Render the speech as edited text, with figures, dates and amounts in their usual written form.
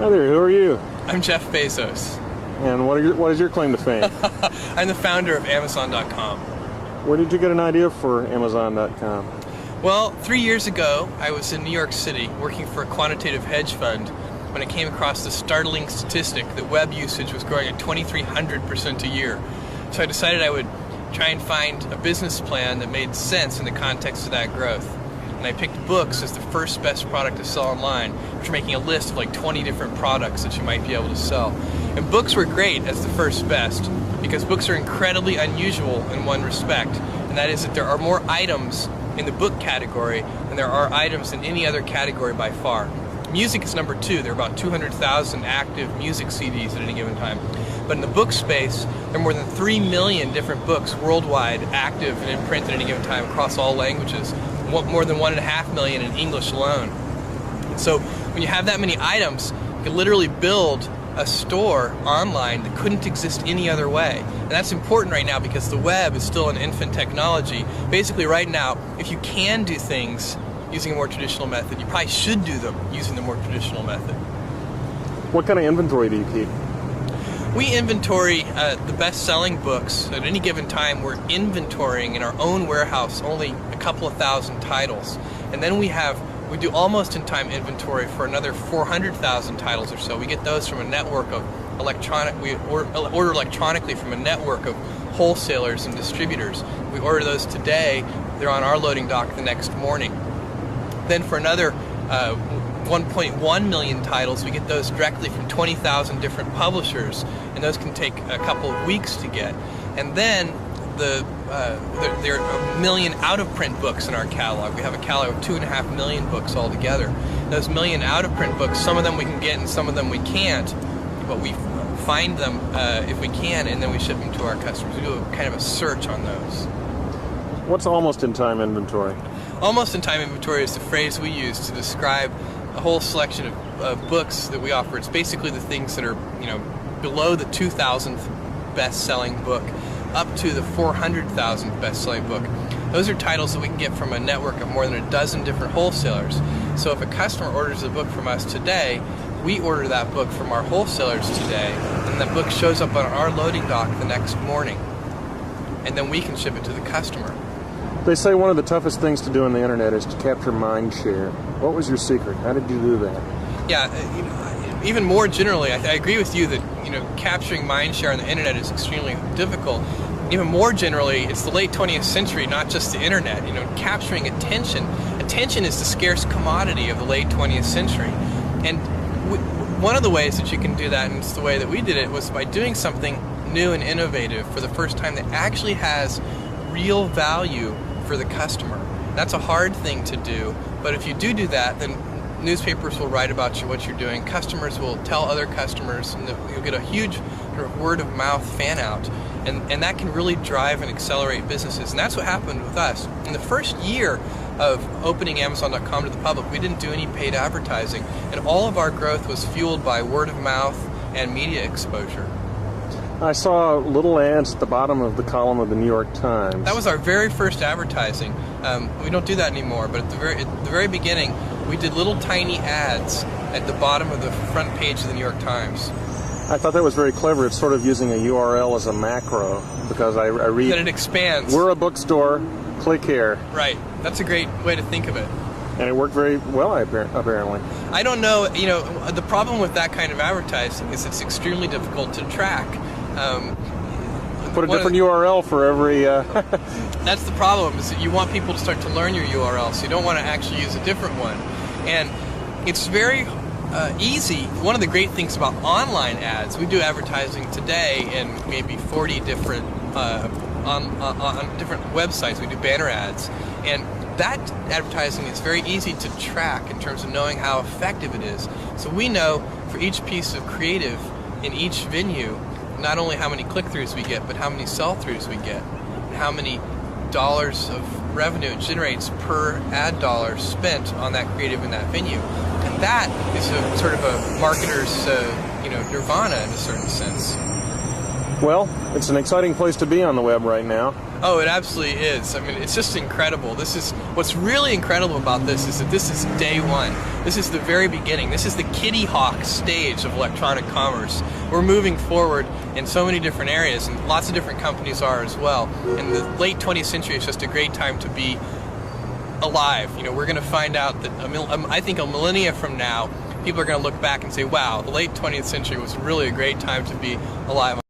Hi there, who are you? I'm Jeff Bezos. And what is your claim to fame? I'm the founder of Amazon.com. Where did you get an idea for Amazon.com? Well, 3 years ago, I was in New York City working for a quantitative hedge fund when I came across the startling statistic that web usage was growing at 2,300% a year. So I decided I would try and find a business plan that made sense in the context of that growth. And I picked books as the first best product to sell online, after making a list of like 20 different products that you might be able to sell. And books were great as the first best, because books are incredibly unusual in one respect, and that is that there are more items in the book category than there are items in any other category by far. Music is number 2. There are about 200,000 active music CDs at any given time. But in the book space, there are more than 3 million different books worldwide active and in print at any given time across all languages. More than 1.5 million in English alone. So when you have that many items, you can literally build a store online that couldn't exist any other way. And that's important right now because the web is still an infant technology. Basically right now, if you can do things using a more traditional method, you probably should do them using the more traditional method. What kind of inventory do you keep? We inventory the best-selling books. At any given time, we're inventorying in our own warehouse only a couple of thousand titles. And then we do almost in-time inventory for another 400,000 titles or so. We get those from a network of we order electronically from a network of wholesalers and distributors. We order those today, they're on our loading dock the next morning. Then for another 1.1 million titles, we get those directly from 20,000 different publishers, and those can take a couple of weeks to get. And then there are 1 million out-of-print books in our catalog. We have a catalog of 2.5 million books altogether. Those 1 million out-of-print books, some of them we can get and some of them we can't, but we find them if we can, and then we ship them to our customers. We do kind of a search on those. What's almost-in-time inventory? Almost-in-time inventory is the phrase we use to describe a whole selection of books that we offer. It's basically the things that are, below the 2,000th best-selling book up to the 400,000th best-selling book. Those are titles that we can get from a network of more than a dozen different wholesalers. So if a customer orders a book from us today, we order that book from our wholesalers today, and that book shows up on our loading dock the next morning, and then we can ship it to the customer. They say one of the toughest things to do on the internet is to capture mind share. What was your secret? How did you do that? Yeah, even more generally, I agree with you that capturing mind share on the internet is extremely difficult. Even more generally, it's the late 20th century, not just the internet. Capturing attention. Attention is the scarce commodity of the late 20th century. And one of the ways that you can do that, and it's the way that we did it, was by doing something new and innovative for the first time that actually has real value for the customer. That's a hard thing to do, but if you do that, then newspapers will write about what you're doing, customers will tell other customers, and you'll get a huge sort of word-of-mouth fan-out, and that can really drive and accelerate businesses, and that's what happened with us. In the first year of opening Amazon.com to the public, we didn't do any paid advertising, and all of our growth was fueled by word-of-mouth and media exposure. I saw little ads at the bottom of the column of the New York Times. That was our very first advertising. We don't do that anymore, but at the very beginning, we did little tiny ads at the bottom of the front page of the New York Times. I thought that was very clever. It's sort of using a URL as a macro, because I read... That it expands. We're a bookstore, click here. Right. That's a great way to think of it. And it worked very well, apparently. I don't know, the problem with that kind of advertising is it's extremely difficult to track. Put a different URL for every... That's the problem, is that you want people to start to learn your URL, so you don't want to actually use a different one. And it's very easy. One of the great things about online ads, we do advertising today in maybe 40 different, on different websites. We do banner ads. And that advertising is very easy to track in terms of knowing how effective it is. So we know for each piece of creative in each venue, not only how many click-throughs we get, but how many sell-throughs we get, and how many dollars of revenue it generates per ad dollar spent on that creative in that venue. And that is a sort of a marketer's nirvana in a certain sense. Well, it's an exciting place to be on the web right now. Oh, it absolutely is. I mean, it's just incredible. What's really incredible about this is that this is day one. This is the very beginning. This is the Kitty Hawk stage of electronic commerce. We're moving forward in so many different areas, and lots of different companies are as well. And the late 20th century is just a great time to be alive. You know, we're going to find out that I think a millennia from now, people are going to look back and say, wow, the late 20th century was really a great time to be alive